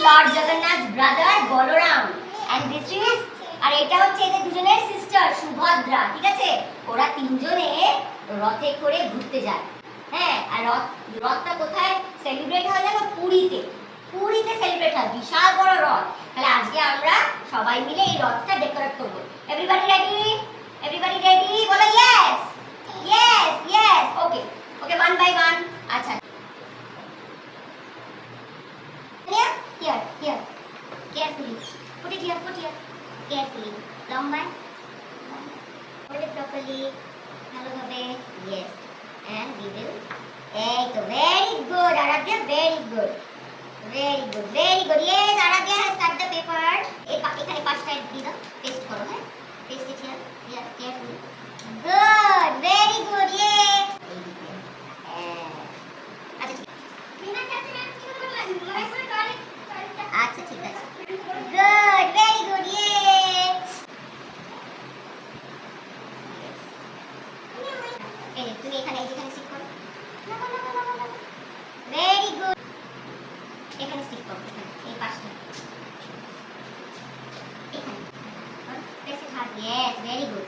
Lord Jagannath brother Balaram and this is আর এটা হচ্ছে এদের দুজনের সিস্টার সুভদ্রা, ঠিক আছে? ওরা তিনজনে রথে করে ঘুরতে যায়। হ্যাঁ, আর রথটা কোথায় সেলিব্রেট হয় জানো? পুরীতে। পুরীতে সেলিব্রেট হয়, বিশাল বড় রথ। তাহলে আজকে আমরা সবাই মিলে এই রথটা ডেকোরেট করব। Everybody ready? Everybody ready? বলো yes yes yes. Okay okay, one by one. আচ্ছা, here here carefully put it here carefully লম্বা hold it properly ভালোভাবে yes and we will এই তো very good Aradhya, very good yes Aradhya has cut the paper এখানে পাঁচটা দিয়ে দাও, paste করো। হ্যাঁ, paste it here carefully good very good yeah আচ্ছা ঠিক আছে গুড ভেরি গুড ইয়ে এই তুমি এখানে স্টিক করো ভেরি গুড এখানে স্টিক করো এই পাশটা এখানে প্রেস ইট হার্ড ইয়েস ভেরি গুড